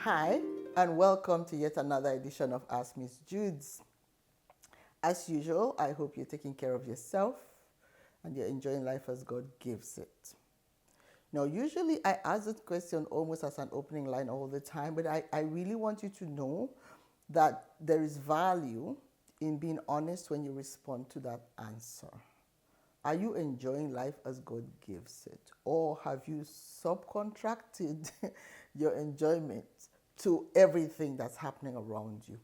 Hi, and welcome to yet another edition of Ask Miss Judes. As usual, I hope you're taking care of yourself and you're enjoying life as God gives it. Now, usually I ask this question almost as an opening line all the time, but I really want you to know that there is value in being honest when you respond to that answer. Are you enjoying life as God gives it? Or have you subcontracted your enjoyment to everything that's happening around you?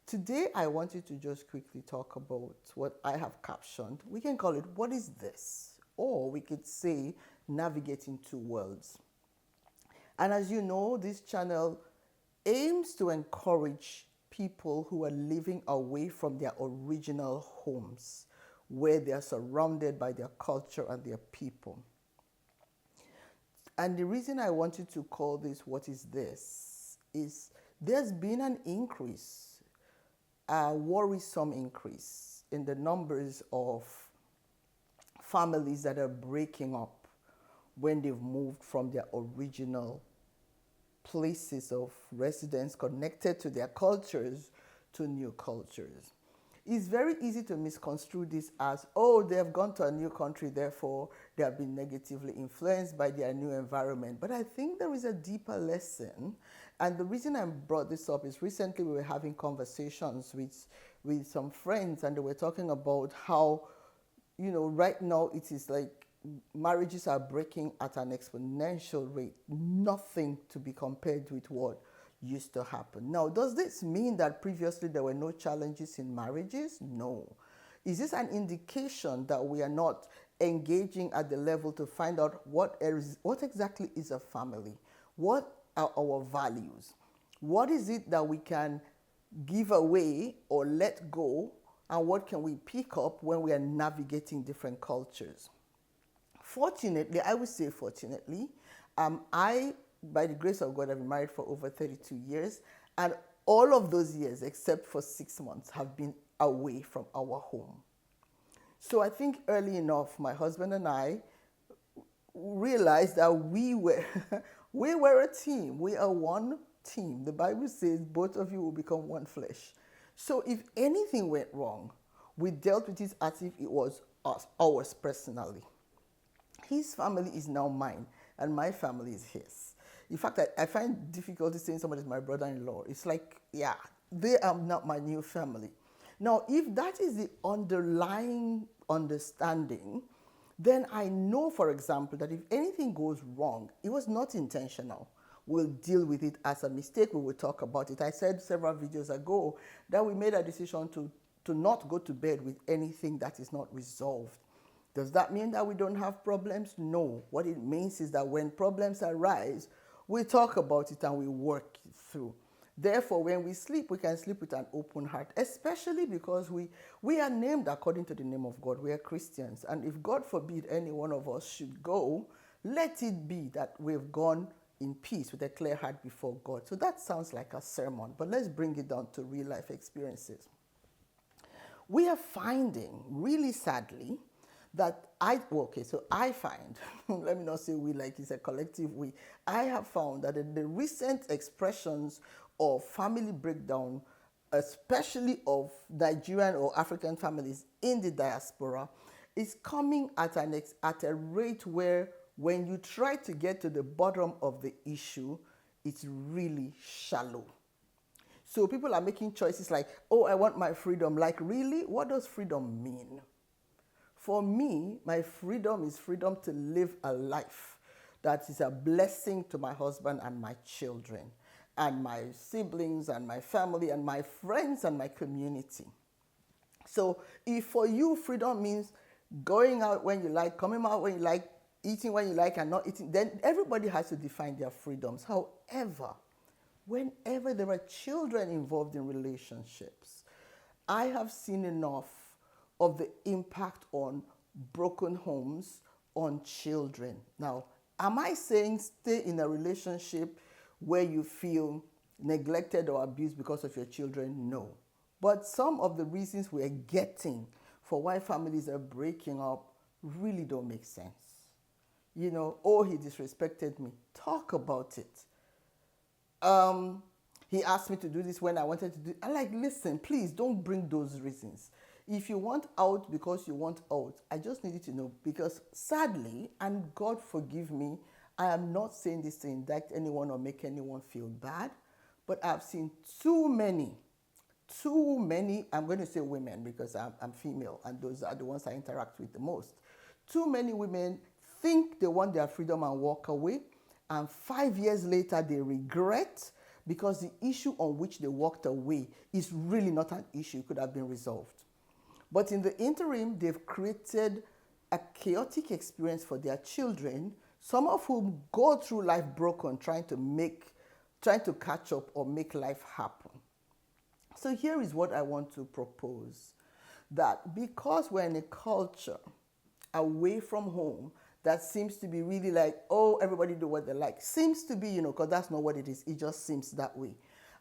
Today, I want you to just quickly talk about what I have captioned. We can call it, "What is this?" Or we could say, "Navigating two worlds." And as you know, this channel aims to encourage people who are living away from their original homes, where they are surrounded by their culture and their people. And the reason I wanted to call this "What is this?" is there's been an increase, a worrisome increase in the numbers of families that are breaking up when they've moved from their original places of residence connected to their cultures to new cultures. It's very easy to misconstrue this as, oh, they have gone to a new country, therefore they have been negatively influenced by their new environment. But I think there is a deeper lesson. And the reason I brought this up is recently we were having conversations with some friends, and they were talking about how, right now it is like marriages are breaking at an exponential rate, nothing to be compared with what used to happen. Now, does this mean that previously there were no challenges in marriages? No. Is this an indication that we are not engaging at the level to find out what exactly is a family? What are our values? What is it that we can give away or let go? And what can we pick up when we are navigating different cultures? Fortunately, I would say fortunately, I, by the grace of God, have been married for over 32 years. And all of those years, except for 6 months, have been away from our home. So I think early enough, my husband and I realized that we were, we were a team. We are one team. The Bible says both of you will become one flesh. So if anything went wrong, we dealt with it as if it was ours personally. His family is now mine, and my family is his. In fact, I find difficulty saying somebody is my brother-in-law. It's like, yeah, they are not my new family. Now, if that is the underlying understanding, then I know, for example, that if anything goes wrong, it was not intentional. We'll deal with it as a mistake. We will talk about it. I said several videos ago that we made a decision to not go to bed with anything that is not resolved. Does that mean that we don't have problems? No. What it means is that when problems arise, we talk about it and we work it through. Therefore, when we sleep, we can sleep with an open heart, especially because we are named according to the name of God. We are Christians. And if God forbid any one of us should go, let it be that we've gone in peace with a clear heart before God. So that sounds like a sermon, but let's bring it down to real life experiences. We are finding, really sadly, that I find, let me not say we, like it's a collective we, I have found that the recent expressions of family breakdown, especially of Nigerian or African families in the diaspora, is coming at a rate where when you try to get to the bottom of the issue, it's really shallow. So people are making choices like, oh, I want my freedom. Like, really? What does freedom mean? For me, my freedom is freedom to live a life that is a blessing to my husband and my children and my siblings and my family and my friends and my community. So if for you freedom means going out when you like, coming out when you like, eating when you like and not eating, then everybody has to define their freedoms. However, whenever there are children involved in relationships, I have seen enough of the impact on broken homes on children. Now, am I saying stay in a relationship where you feel neglected or abused because of your children? No. But some of the reasons we're getting for why families are breaking up really don't make sense. Oh, he disrespected me. Talk about it. He asked me to do this when I wanted to do. I'm like, listen, please don't bring those reasons. If you want out because you want out, I just need you to know, because sadly, and God forgive me, I am not saying this to indict anyone or make anyone feel bad, but I've seen too many, I'm going to say women because I'm female and those are the ones I interact with the most. Too many women think they want their freedom and walk away, and 5 years later they regret because the issue on which they walked away is really not an issue, it could have been resolved. But in the interim, they've created a chaotic experience for their children, some of whom go through life broken, trying to catch up or make life happen. So here is what I want to propose, that because we're in a culture away from home that seems to be really like, oh, everybody do what they like, seems to be, because that's not what it is, it just seems that way.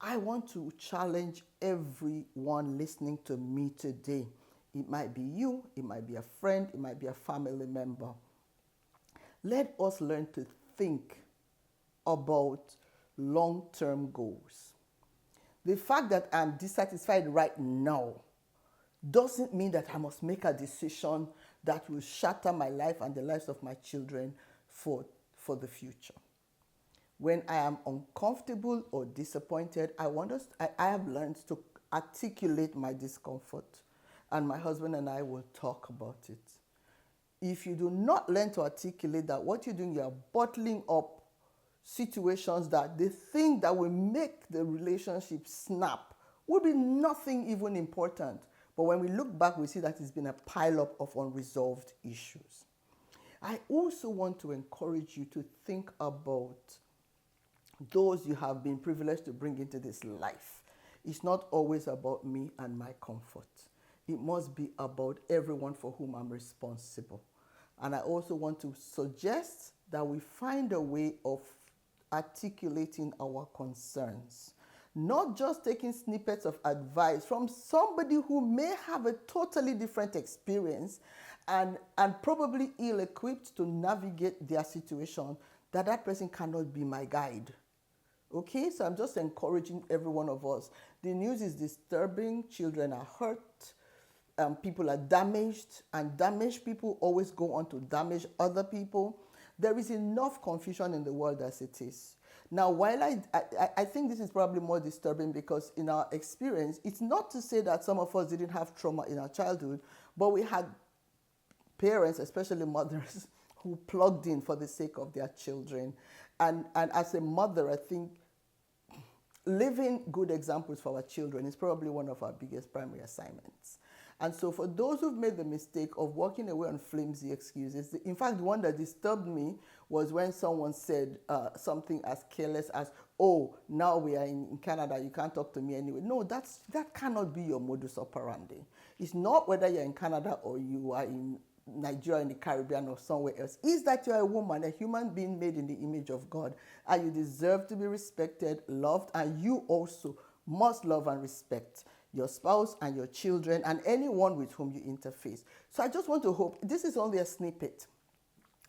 I want to challenge everyone listening to me today. It might be you, it might be a friend, it might be a family member. Let us learn to think about long-term goals. The fact that I'm dissatisfied right now doesn't mean that I must make a decision that will shatter my life and the lives of my children for the future. When I am uncomfortable or disappointed, I have learned to articulate my discomfort, and my husband and I will talk about it. If you do not learn to articulate that, what you're doing, you're bottling up situations that the thing that will make the relationship snap would be nothing even important. But when we look back, we see that it's been a pileup of unresolved issues. I also want to encourage you to think about those you have been privileged to bring into this life. It's not always about me and my comfort. It must be about everyone for whom I'm responsible. And I also want to suggest that we find a way of articulating our concerns, not just taking snippets of advice from somebody who may have a totally different experience and probably ill-equipped to navigate their situation, that person cannot be my guide. Okay, so I'm just encouraging every one of us. The news is disturbing, children are hurt, people are damaged, and damaged people always go on to damage other people. There is enough confusion in the world as it is. Now, while I think this is probably more disturbing because in our experience, it's not to say that some of us didn't have trauma in our childhood, but we had parents, especially mothers, who plugged in for the sake of their children. And as a mother, I think living good examples for our children is probably one of our biggest primary assignments. And so for those who've made the mistake of walking away on flimsy excuses, in fact, the one that disturbed me was when someone said something as careless as, oh, now we are in Canada, you can't talk to me anyway. No, that cannot be your modus operandi. It's not whether you're in Canada or you are in Nigeria, in the Caribbean, or somewhere else. Is that you're a woman, a human being made in the image of God, and you deserve to be respected, loved, and you also must love and respect your spouse and your children and anyone with whom you interface. So I just want to hope, this is only a snippet,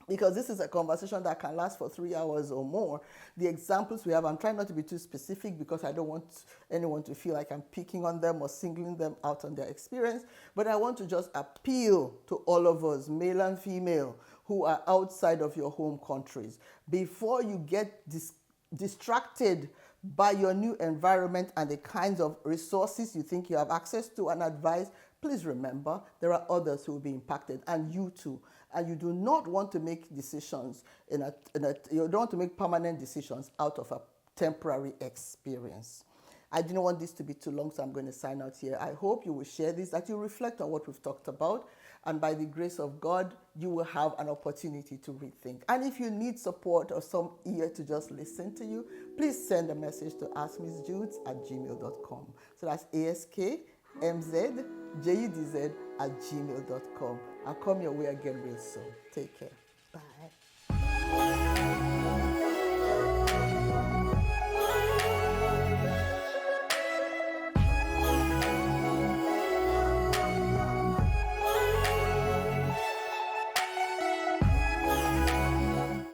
because this is a conversation that can last for 3 hours or more. The examples we have, I'm trying not to be too specific because I don't want anyone to feel like I'm picking on them or singling them out on their experience, but I want to just appeal to all of us, male and female, who are outside of your home countries. Before you get distracted by your new environment and the kinds of resources you think you have access to and advice, please remember there are others who will be impacted, and you too. And you do not want to make decisions you don't want to make permanent decisions out of a temporary experience. I didn't want this to be too long, so I'm going to sign out here. I hope you will share this, that you reflect on what we've talked about, and by the grace of God, you will have an opportunity to rethink. And if you need support or some ear to just listen to you, please send a message to askmissjudes@gmail.com. So that's askmzjudz@gmail.com. I'll come your way again real soon. Take care.